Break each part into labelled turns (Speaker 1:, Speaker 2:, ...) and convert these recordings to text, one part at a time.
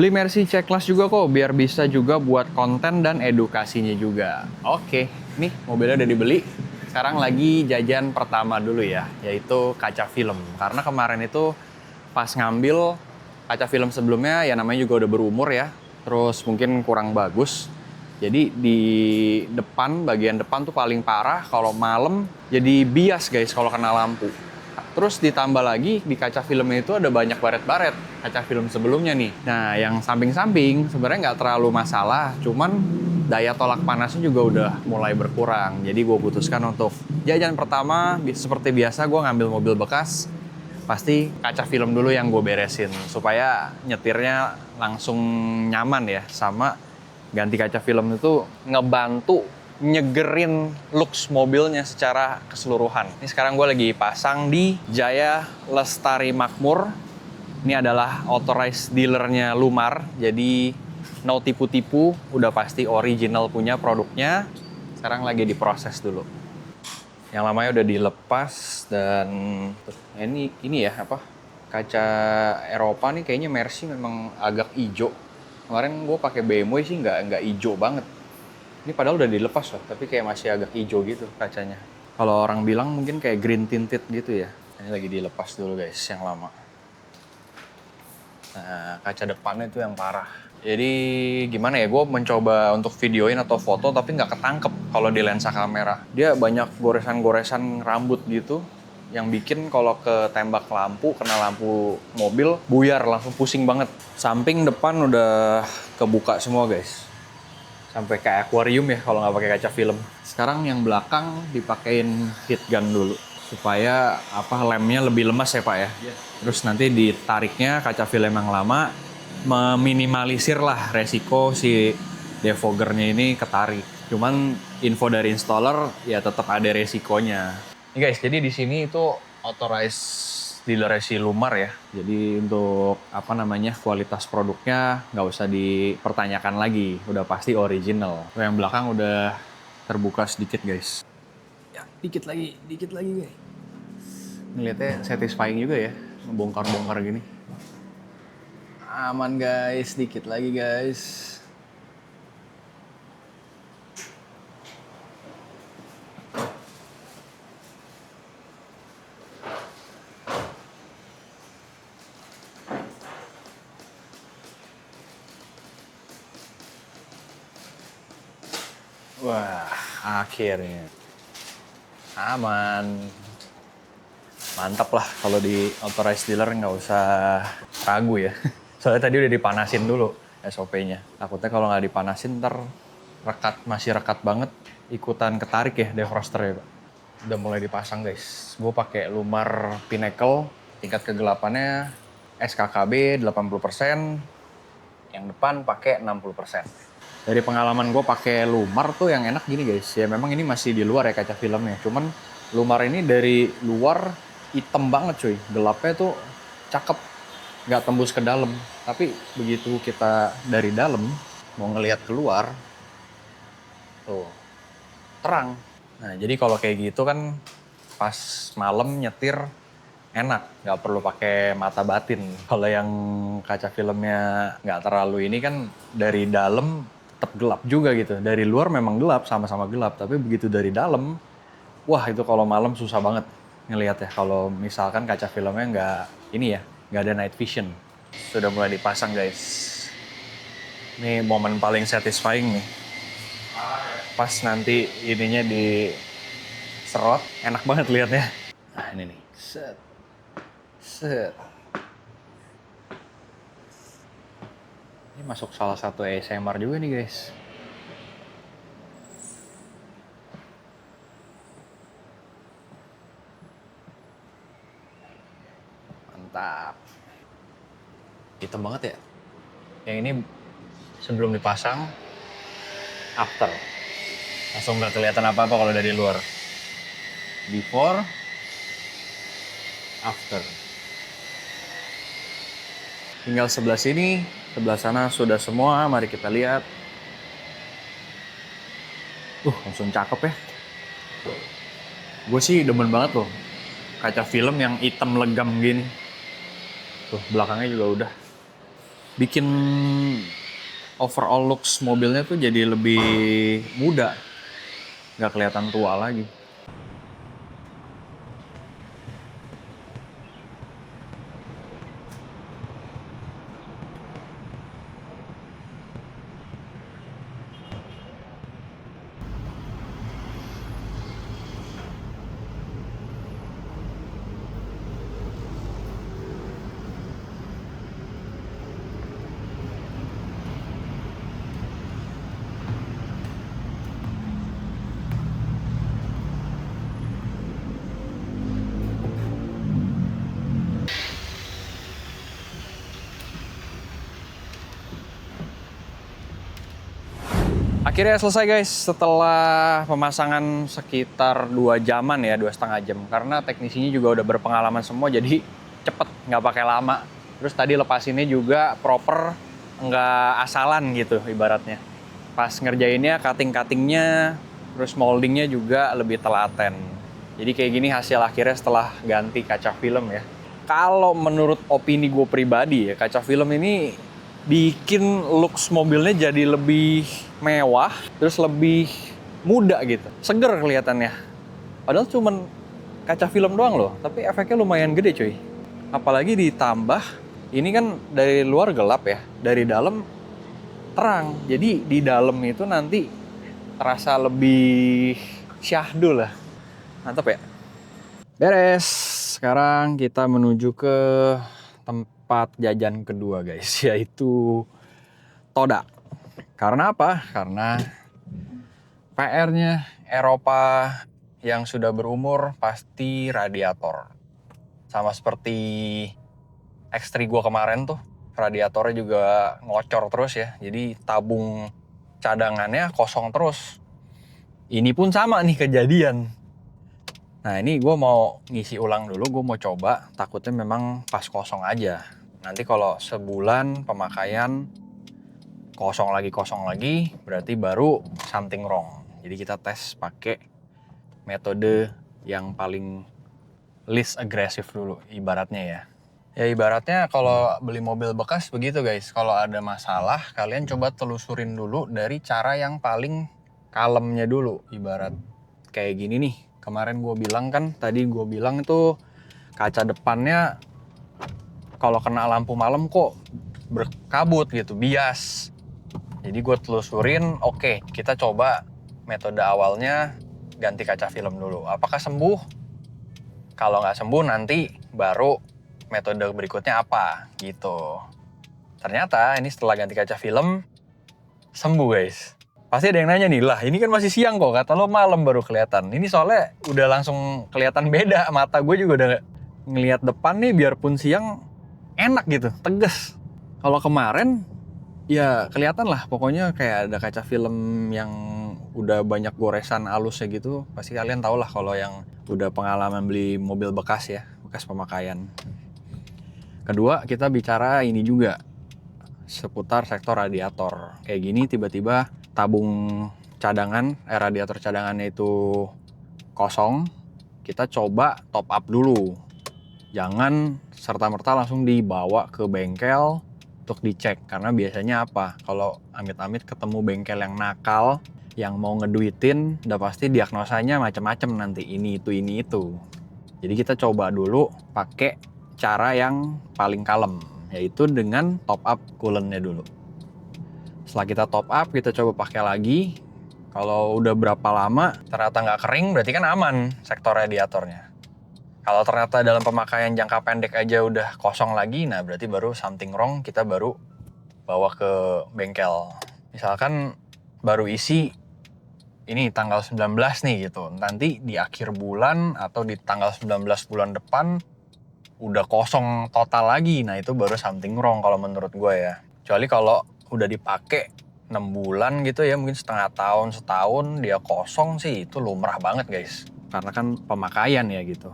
Speaker 1: Beli Mercy C-Class juga kok, biar bisa juga buat konten dan edukasinya juga. Oke, nih mobilnya udah dibeli. Sekarang lagi jajan pertama dulu ya, yaitu kaca film. Karena kemarin itu pas ngambil kaca film sebelumnya, ya namanya juga udah berumur ya. Terus mungkin kurang bagus. Jadi di depan, bagian depan tuh paling parah. Kalau malam jadi bias guys kalau kena lampu. Terus ditambah lagi di kaca filmnya itu ada banyak baret-baret kaca film sebelumnya nih. Nah, yang samping-samping sebenarnya nggak terlalu masalah, cuman daya tolak panasnya juga udah mulai berkurang. Jadi gue putuskan untuk jajan pertama, seperti biasa gue ngambil mobil bekas, pasti kaca film dulu yang gue beresin supaya nyetirnya langsung nyaman ya. Sama ganti kaca film itu ngebantu nyegerin looks mobilnya secara keseluruhan. Ini sekarang gue lagi pasang di Jaya Lestari Makmur. Ini adalah authorized dealernya Lumar, jadi no tipu-tipu, udah pasti original punya produknya. Sekarang lagi diproses dulu. Yang lamanya udah dilepas dan ini ya apa? Kaca Eropa nih kayaknya Mercy memang agak hijau. Kemarin gue pakai BMW sih nggak hijau banget. Ini padahal udah dilepas loh, tapi kayak masih agak hijau gitu kacanya. Kalau orang bilang mungkin kayak green tinted gitu ya. Ini lagi dilepas dulu guys, yang lama. Nah, kaca depannya itu yang parah. Jadi gimana ya, gue mencoba untuk videoin atau foto tapi nggak ketangkep kalau di lensa kamera. Dia banyak goresan-goresan rambut gitu yang bikin kalau ketembak lampu, kena lampu mobil, buyar, langsung pusing banget. Samping depan udah kebuka semua guys. Sampai kayak akuarium ya kalau nggak pakai kaca film. Sekarang yang belakang dipakein heat gun dulu supaya apa lemnya lebih lemas ya Pak ya. Terus nanti ditariknya kaca film yang lama, meminimalisir lah resiko si defoggernya ini ketarik. Cuman info dari installer ya tetap ada resikonya. Nih guys, jadi di sini itu authorized dealer si Lumar ya. Jadi untuk apa namanya kualitas produknya nggak usah dipertanyakan lagi, udah pasti original. Yang belakang udah terbuka sedikit guys. Ya, dikit lagi guys. Ngeliatnya satisfying juga ya, bongkar-bongkar gini. Aman guys, dikit lagi guys. Wah, akhirnya. Aman. Mantap lah kalau di authorized dealer nggak usah ragu ya. Soalnya tadi udah dipanasin dulu SOP-nya. Takutnya kalau nggak dipanasin ntar masih rekat banget, ikutan ketarik ya defroster ya Pak. Udah mulai dipasang guys. Gue pakai Lumar Pinnacle, tingkat kegelapannya SKKB 80%, yang depan pakai 60%. Dari pengalaman gue pakai Lumar tuh yang enak gini guys, ya memang ini masih di luar ya kaca filmnya, cuman Lumar ini dari luar hitam banget cuy, gelapnya tuh cakep, nggak tembus ke dalam, tapi begitu kita dari dalam mau ngelihat keluar, tuh terang. Nah jadi kalau kayak gitu kan pas malam nyetir enak, nggak perlu pakai mata batin. Kalau yang kaca filmnya nggak terlalu ini kan dari dalam tetap gelap juga gitu. Dari luar memang gelap, sama-sama gelap, tapi begitu dari dalam, wah itu kalau malam susah banget ngelihat ya. Kalau misalkan kaca filmnya nggak ada night vision. Sudah mulai dipasang guys. Ini momen paling satisfying nih. Pas nanti ininya diserot, enak banget liatnya. Nah ini nih, set. Set. Ini masuk salah satu ASMR juga nih guys. Mantap. Hitam banget ya. Yang ini sebelum dipasang, after. Langsung nggak kelihatan apa-apa kalau dari luar. Before, after. Tinggal sebelah sini, sebelah sana sudah semua. Mari kita lihat. Langsung cakep ya. Gue sih demen banget loh. Kaca film yang hitam legam gini. Tuh, belakangnya juga udah. bikin overall looks mobilnya tuh jadi lebih muda, nggak kelihatan tua lagi. Akhirnya selesai guys, setelah pemasangan sekitar 2 jaman ya, 2,5 jam. Karena teknisinya juga udah berpengalaman semua, jadi cepet, nggak pakai lama. Terus tadi lepasinnya juga proper, nggak asalan gitu ibaratnya. Pas ngerjainnya, cutting-cuttingnya, terus moldingnya juga lebih telaten. Jadi kayak gini hasil akhirnya setelah ganti kaca film ya. Kalau menurut opini gue pribadi ya, kaca film ini bikin looks mobilnya jadi lebih mewah, terus lebih muda gitu, seger kelihatannya. Padahal cuman kaca film doang loh, tapi efeknya lumayan gede cuy. Apalagi ditambah, ini kan dari luar gelap ya, dari dalam terang. Jadi di dalam itu nanti terasa lebih syahdu lah. Mantap ya. Beres. Sekarang kita menuju ke tempat jajan kedua guys, yaitu Toda. Karena apa? Karena PR-nya Eropa yang sudah berumur pasti radiator. Sama seperti X3 gua kemarin tuh, radiatornya juga ngocor terus ya. Jadi tabung cadangannya kosong terus. Ini pun sama nih kejadian. Nah ini gue mau ngisi ulang dulu, gue mau coba, takutnya memang pas kosong aja. Nanti kalau sebulan pemakaian kosong lagi, berarti baru something wrong. Jadi kita tes pakai metode yang paling least aggressive dulu, ibaratnya ya. Ya ibaratnya kalau beli mobil bekas begitu guys, kalau ada masalah kalian coba telusurin dulu dari cara yang paling kalemnya dulu. Ibarat kayak gini nih, kemarin gue bilang kan, tadi gue bilang itu kaca depannya kalau kena lampu malam kok berkabut gitu, bias. Jadi gue telusurin, oke, kita coba metode awalnya ganti kaca film dulu. Apakah sembuh? Kalau nggak sembuh nanti baru metode berikutnya apa gitu. Ternyata ini setelah ganti kaca film sembuh guys. Pasti ada yang nanya nih, lah ini kan masih siang kok, kata lo malam baru kelihatan. Ini soalnya udah langsung kelihatan beda, mata gue juga udah ngelihat depan nih biarpun siang enak gitu, tegas. Kalau kemarin ya kelihatan lah, pokoknya kayak ada kaca film yang udah banyak goresan halusnya gitu. Pasti kalian tau lah kalau yang udah pengalaman beli mobil bekas ya, bekas pemakaian. Kedua, kita bicara ini juga seputar sektor radiator. Kayak gini tiba-tiba tabung cadangan, radiator cadangannya itu kosong. Kita coba top up dulu. Jangan serta-merta langsung dibawa ke bengkel untuk dicek, karena biasanya apa, kalau amit-amit ketemu bengkel yang nakal yang mau ngeduitin, udah pasti diagnosanya macam-macam nanti, ini itu. Jadi kita coba dulu pakai cara yang paling kalem, yaitu dengan top up coolant-nya dulu. Setelah kita top up, kita coba pakai lagi. Kalau udah berapa lama ternyata nggak kering, berarti kan aman sektor radiatornya. Kalau ternyata dalam pemakaian jangka pendek aja udah kosong lagi, nah berarti baru something wrong, kita baru bawa ke bengkel. Misalkan baru isi ini tanggal 19 nih gitu. Nanti di akhir bulan atau di tanggal 19 bulan depan udah kosong total lagi. Nah itu baru something wrong kalau menurut gue ya. Kecuali kalau udah dipakai 6 bulan gitu ya, mungkin setengah tahun, setahun dia kosong sih, itu lumrah banget guys. Karena kan pemakaian ya gitu.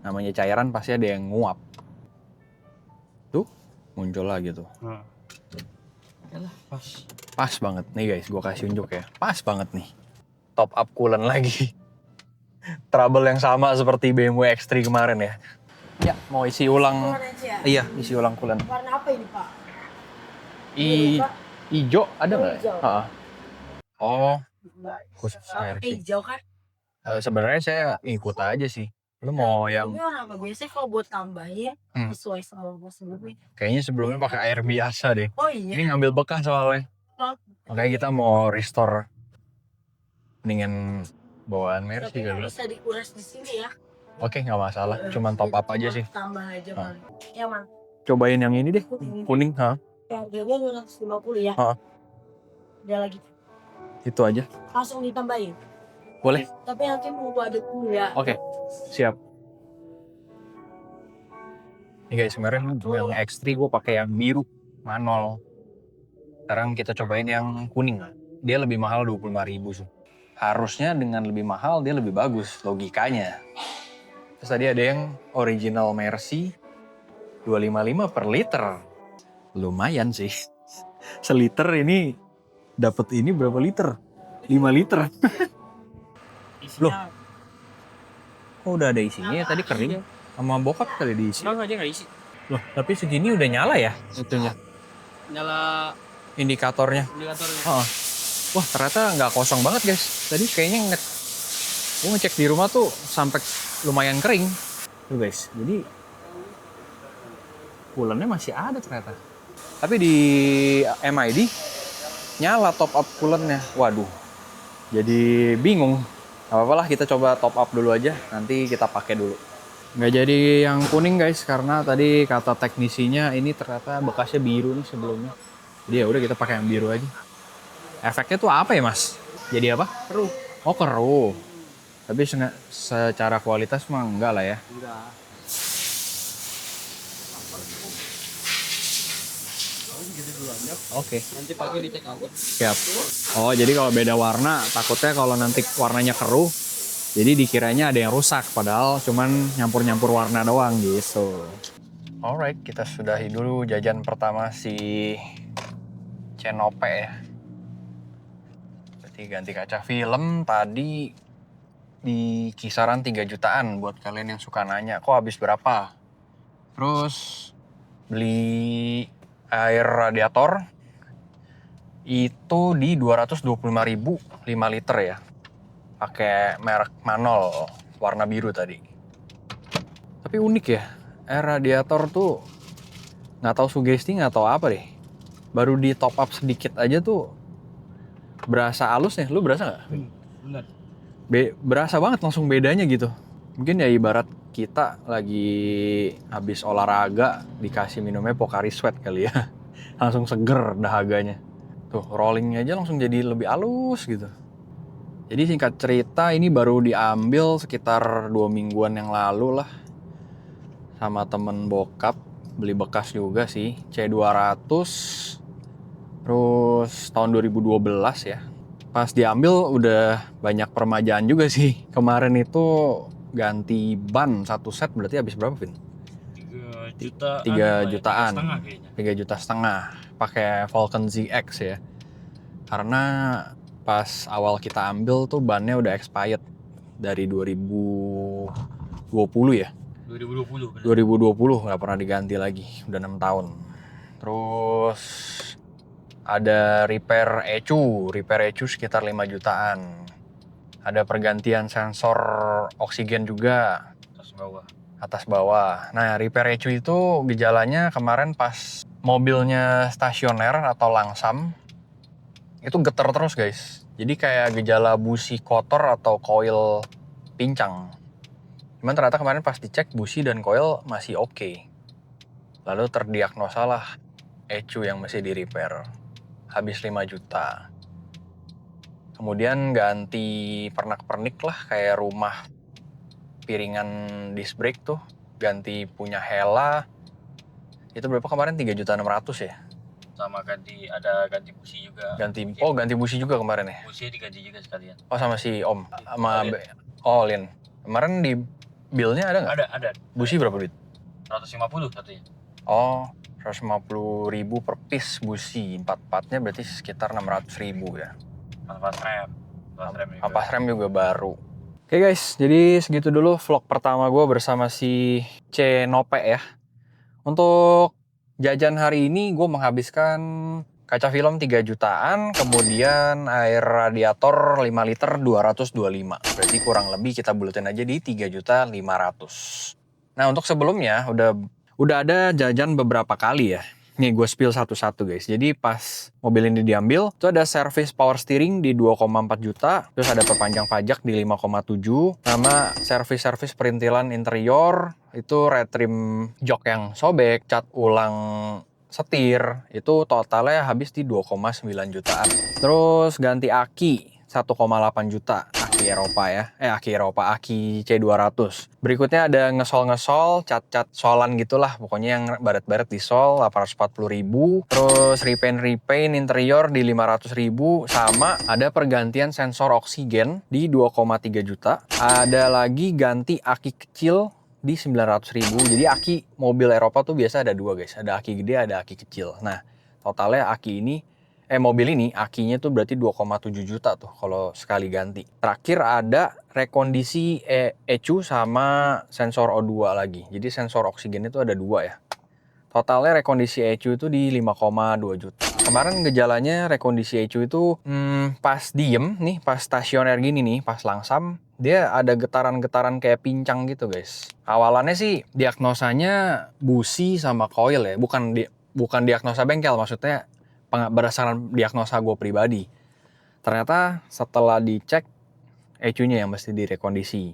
Speaker 1: Namanya cairan pasti ada yang nguap. Tuh, muncul lagi tuh. Yalah, pas banget nih guys, gue kasih unjuk ya. Pas banget nih. Top up coolant lagi. Trouble yang sama seperti BMW X3 kemarin ya. Ya, mau isi ulang.
Speaker 2: Ya?
Speaker 1: Iya, isi ulang coolant.
Speaker 2: Warna apa ini, Pak?
Speaker 1: Ijo ada nggak?
Speaker 2: Hijau.
Speaker 1: Oh, khusus mercy.
Speaker 2: Hijau kan?
Speaker 1: Sebenarnya saya ikut aja sih. Lu mau yang
Speaker 2: Ini orang biasanya kalau buat tambahin sesuai sama sebelumnya.
Speaker 1: kayaknya sebelumnya pakai air biasa deh.
Speaker 2: Oh iya.
Speaker 1: Ini ngambil bekas soalnya. Makanya kita mau restore. Mendingan bawaan mercy
Speaker 2: Tapi
Speaker 1: kali.
Speaker 2: bisa dikuras di sini ya.
Speaker 1: Oke, nggak masalah. Cuman top up aja sih.
Speaker 2: Tambah aja paling. Ya, Man.
Speaker 1: Cobain yang ini deh. Kuning,
Speaker 2: Harganya 250 ya. Ada lagi.
Speaker 1: Itu aja.
Speaker 2: Langsung ditambahin.
Speaker 1: Boleh.
Speaker 2: Tapi nanti mau ada dulu ya.
Speaker 1: Oke, siap. Nih guys, kemarin yang X3 gue pakai yang biru, manol. Sekarang kita cobain yang kuning. Dia lebih mahal 25.000 sih. Harusnya dengan lebih mahal dia lebih bagus logikanya. Terus tadi ada yang original Mercy 255 per liter. Lumayan sih. Seliter ini dapat ini berapa liter? 5 liter. Loh. Kok udah ada isinya ya? Tadi kering. Sama bokap kali diisi.
Speaker 3: Enggak, dia nggak isi.
Speaker 1: Loh, tapi segini udah nyala ya? Itunya.
Speaker 3: Nyala
Speaker 1: Indikatornya.
Speaker 3: indikatornya.
Speaker 1: Wah, ternyata nggak kosong banget guys. Tadi kayaknya gue ngecek di rumah tuh sampai lumayan kering. Tuh guys, jadi coolernya masih ada ternyata. Tapi di MID nyala top up coolernya. Waduh, jadi bingung. Gak apa-apa lah, kita coba top up dulu aja. Nanti kita pakai dulu. Nggak jadi yang kuning guys, karena tadi kata teknisinya ini ternyata bekasnya biru nih sebelumnya. Jadi ya udah kita pakai yang biru aja. Efeknya tuh apa ya mas? Jadi apa?
Speaker 3: Keruh.
Speaker 1: Oh keruh. Tapi secara kualitas mah enggak lah ya.
Speaker 3: Enggak.
Speaker 1: Oke.
Speaker 3: Nanti pakai di check out.
Speaker 1: Siap. Oh jadi kalau beda warna, takutnya kalau nanti warnanya keruh, jadi dikiranya ada yang rusak. Padahal cuman nyampur-nyampur warna doang gitu. Alright, kita sudahi dulu jajan pertama si Cenope ya. Berarti ganti kaca film tadi di kisaran 3 jutaan buat kalian yang suka nanya, kok habis berapa? Terus beli air radiator itu di 225.000 5 liter ya. Pakai merek Manol warna biru tadi. Tapi unik ya, air radiator tuh nggak tahu sugesti nggak tahu apa deh. Baru di top up sedikit aja tuh berasa halus nih. Lu berasa nggak?
Speaker 3: Benar.
Speaker 1: Berasa banget langsung bedanya gitu. Mungkin ya ibarat kita lagi habis olahraga dikasih minumnya Pocari Sweat kali ya. Langsung seger dahaganya. Tuh rollingnya aja langsung jadi lebih halus gitu. Jadi singkat cerita ini baru diambil sekitar 2 mingguan yang lalu lah. Sama temen bokap. Beli bekas juga sih. C200. Terus tahun 2012 ya. Pas diambil udah banyak permajaan juga sih. Kemarin itu ganti ban 1 set berarti habis berapa, Vin?
Speaker 3: 3 juta.
Speaker 1: 3 jutaan.
Speaker 3: 3,5 kayaknya.
Speaker 1: 3,5 juta. Pakai Falcon ZX ya. Karena pas awal kita ambil tuh bannya udah expired dari 2020 ya.
Speaker 3: 2020.
Speaker 1: 2020 nggak pernah diganti lagi. Udah 6 tahun. Terus ada repair ECU sekitar 5 jutaan. Ada pergantian sensor oksigen juga. Atas bawah. Nah, repair ECU itu gejalanya kemarin pas mobilnya stasioner atau langsam, itu getar terus guys. Jadi kayak gejala busi kotor atau koil pincang. Cuman ternyata kemarin pas dicek busi dan koil masih oke. Lalu terdiagnosa lah ECU yang mesti di repair. Habis 5 juta. Kemudian ganti pernak-pernik lah kayak rumah piringan disc brake tuh. Ganti punya Hella. Itu berapa kemarin? 3.600.000 ya?
Speaker 3: Sama ganti busi juga.
Speaker 1: Ganti busi juga kemarin ya?
Speaker 3: Busi diganti juga sekalian.
Speaker 1: Oh sama si Om? Sama
Speaker 3: Lin.
Speaker 1: Lin. Kemarin di billnya ada nggak?
Speaker 3: Ada.
Speaker 1: Busi berapa duit?
Speaker 3: 150 satunya.
Speaker 1: Oh, 150.000 per piece busi. 4-4-nya berarti sekitar 600.000 ya.
Speaker 3: Ampas rem.
Speaker 1: Ampas rem juga baru. Oke guys, jadi segitu dulu vlog pertama gue bersama si Cenope ya. Untuk jajan hari ini gue menghabiskan kaca film 3 jutaan, kemudian air radiator 5 liter 225. Berarti kurang lebih kita bulatin aja di 3.500.000. Nah, untuk sebelumnya udah ada jajan beberapa kali ya. Nih gue spill satu-satu guys. Jadi pas mobil ini diambil, itu ada service power steering di 2,4 juta, terus ada perpanjang pajak di 5,7, sama service perintilan interior, itu retrim jok yang sobek, cat ulang setir, itu totalnya habis di 2,9 jutaan. Terus ganti aki 1,8 juta, aki Eropa, aki C200. Berikutnya ada ngesol-ngesol, cat-cat solan gitulah, pokoknya yang baret-baret di sol 840.000. Terus repaint interior di 500.000, sama ada pergantian sensor oksigen di 2,3 juta. Ada lagi ganti aki kecil di 900.000. Jadi aki mobil Eropa tuh biasa ada dua guys, ada aki gede, ada aki kecil. Nah, totalnya mobil ini akinya tuh berarti 2,7 juta tuh kalau sekali ganti. Terakhir ada rekondisi ECU sama sensor O2 lagi. Jadi sensor oksigen itu ada dua ya. Totalnya rekondisi ECU itu di 5,2 juta. Kemarin gejalanya rekondisi ECU itu pas diem nih, pas stasioner gini nih, pas langsam, dia ada getaran-getaran kayak pincang gitu guys. Awalannya sih diagnosanya busi sama coil ya, bukan diagnosa bengkel, maksudnya berdasarkan diagnosa gue pribadi. Ternyata setelah dicek ECU-nya yang mesti direkondisi.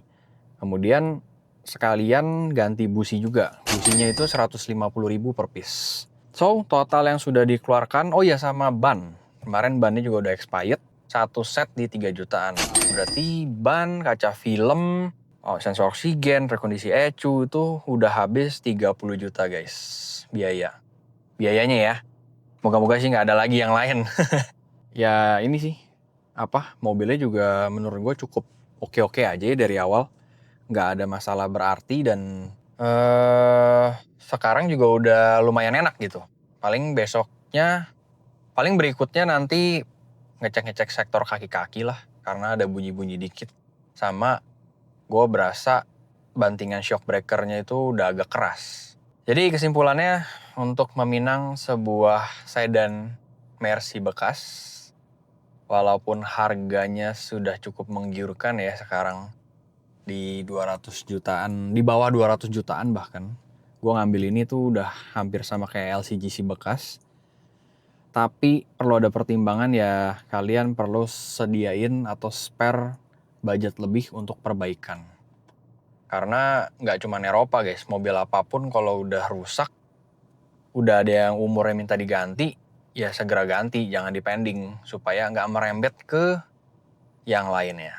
Speaker 1: Kemudian sekalian ganti busi juga. Businya itu 150.000 per piece. So, total yang sudah dikeluarkan, oh ya sama ban. Kemarin bannya juga udah expired. Satu set di 3 jutaan. Berarti ban, kaca film, sensor oksigen, rekondisi ECU itu udah habis 30 juta guys. Biayanya ya. Moga-moga sih nggak ada lagi yang lain. Ya ini sih, mobilnya juga menurut gue cukup oke-oke aja ya dari awal. Nggak ada masalah berarti dan sekarang juga udah lumayan enak gitu. Paling berikutnya nanti ngecek-ngecek sektor kaki-kaki lah. Karena ada bunyi-bunyi dikit. Sama gue berasa bantingan shock breakernya itu udah agak keras. Jadi kesimpulannya, untuk meminang sebuah sedan Mercy bekas, walaupun harganya sudah cukup menggiurkan ya sekarang, di 200 jutaan, di bawah 200 jutaan bahkan. Gue ngambil ini tuh udah hampir sama kayak LCGC bekas. Tapi perlu ada pertimbangan ya, kalian perlu sediain atau spare budget lebih untuk perbaikan. Karena nggak cuma Eropa guys, mobil apapun kalau udah rusak, udah ada yang umurnya minta diganti, ya segera ganti, jangan dipending supaya nggak merembet ke yang lainnya.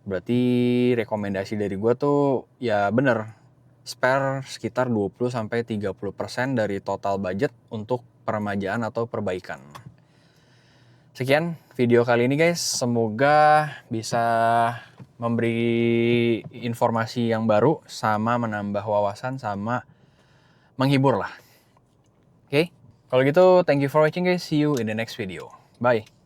Speaker 1: Berarti rekomendasi dari gue tuh ya bener, spare sekitar 20-30% dari total budget untuk peremajaan atau perbaikan. Sekian video kali ini guys, semoga bisa memberi informasi yang baru, sama menambah wawasan, sama menghibur lah. Oke, kalau gitu thank you for watching guys, see you in the next video. Bye.